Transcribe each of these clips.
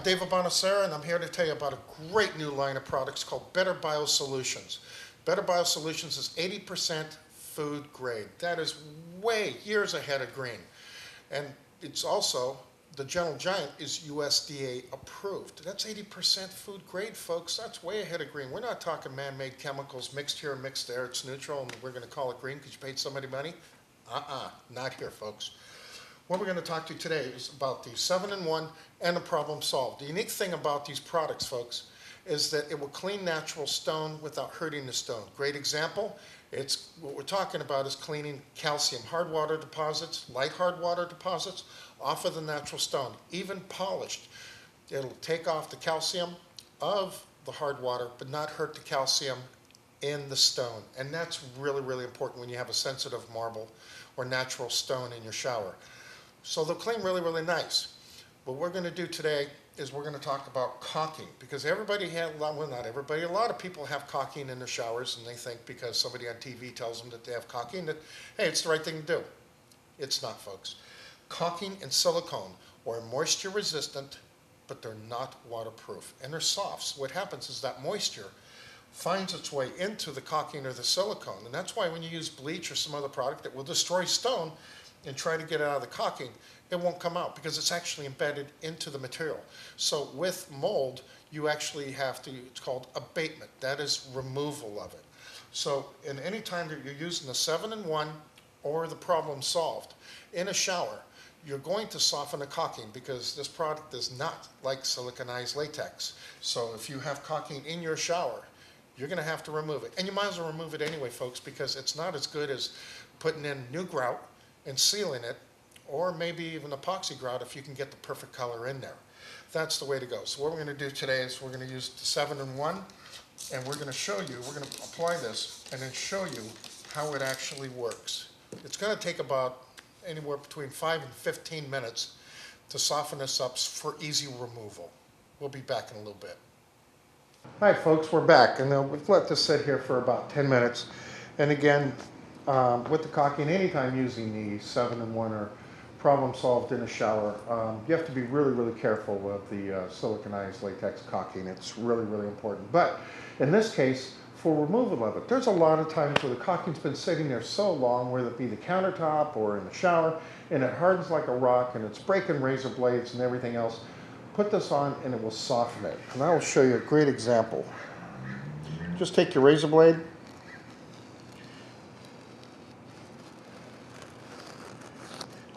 Dave Bonacera, and I'm here to tell you about a great new line of products called Better Biosolutions. Better Biosolutions is 80% food grade. That is way years ahead of green. And it's also, the Gentle Giant is USDA approved. That's 80% food grade, folks. That's way ahead of green. We're not talking man-made chemicals mixed here, mixed there. It's neutral, and we're going to call it green because you paid somebody money. Not here, folks. What we're going to talk to you today is about the 7-in-1 and the problem solved. The unique thing about these products, folks, is that it will clean natural stone without hurting the stone. Great example. What we're talking about is cleaning calcium hard water deposits, light hard water deposits off of the natural stone, even polished. It'll take off the calcium of the hard water, but not hurt the calcium in the stone. And that's really, really important when you have a sensitive marble or natural stone in your shower. So they'll clean really, really nice. What we're going to do today is we're going to talk about caulking, because everybody well, not everybody, a lot of people have caulking in their showers, and they think because somebody on TV tells them that they have caulking that, hey, it's the right thing to do. It's not, folks. Caulking and silicone are moisture resistant, but they're not waterproof, and they're soft. So what happens is that moisture finds its way into the caulking or the silicone, and that's why when you use bleach or some other product that will destroy stone and try to get it out of the caulking, it won't come out because it's actually embedded into the material. So with mold, you actually have to, it's called abatement. That is removal of it. So in any time that you're using the 7-in-1 or the problem solved in a shower, you're going to soften the caulking because this product is not like siliconized latex. So if you have caulking in your shower, you're going to have to remove it. And you might as well remove it anyway, folks, because it's not as good as putting in new grout and sealing it, or maybe even epoxy grout if you can get the perfect color in there. That's the way to go. So what we're going to do today is we're going to use the 7-in-1, and we're going to show you, we're going to apply this and then show you how it actually works. It's going to take about anywhere between 5 and 15 minutes to soften this up for easy removal. We'll be back in a little bit. Hi folks, we're back, and we've let this sit here for about 10 minutes. And again, with the caulking, anytime using the 7-in-1 or problem solved in a shower, you have to be really, really careful with the siliconized latex caulking. It's really, really important. But in this case, for removal of it, there's a lot of times where the caulking's been sitting there so long, whether it be the countertop or in the shower, and it hardens like a rock and it's breaking razor blades and everything else. Put this on and it will soften it. And I will show you a great example. Just take your razor blade,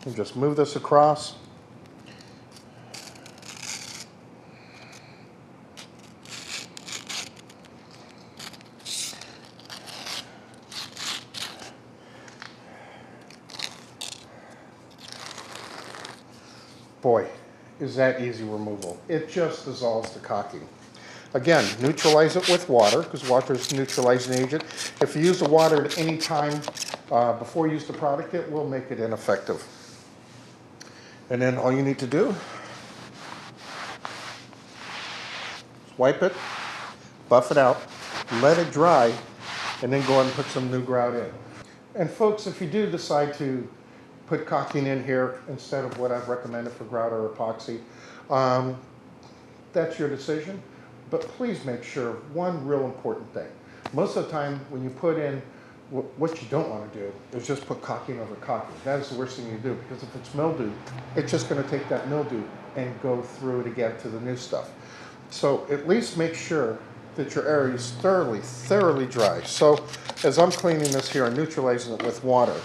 and just move this across. Boy, is that easy removal. It just dissolves the caulking. Again, neutralize it with water, because water is a neutralizing agent. If you use the water at any time before you use the product, it will make it ineffective. And then all you need to do is wipe it, buff it out, let it dry, and then go ahead and put some new grout in. And folks, if you do decide to put caulking in here instead of what I've recommended for grout or epoxy, that's your decision. But please make sure, one real important thing. Most of the time when you put in, what you don't want to do is just put caulking over caulking. That is the worst thing you do, because if it's mildew, it's just going to take that mildew and go through it again to the new stuff. So at least make sure that your area is thoroughly, thoroughly dry. So as I'm cleaning this here, I'm neutralizing it with water.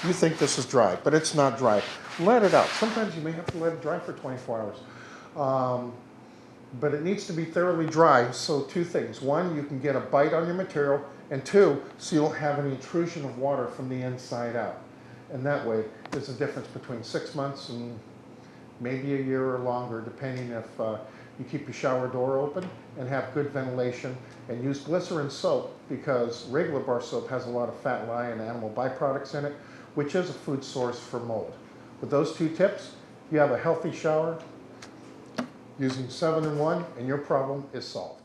You think this is dry, but it's not dry. Let it out. Sometimes you may have to let it dry for 24 hours. But it needs to be thoroughly dry, so two things. One, you can get a bite on your material, and two, so you don't have any intrusion of water from the inside out. And that way, there's a difference between 6 months and maybe a year or longer, depending if you keep your shower door open and have good ventilation, and use glycerin soap, because regular bar soap has a lot of fat lye and animal byproducts in it, which is a food source for mold. With those two tips, you have a healthy shower using 7-in-1, and your problem is solved.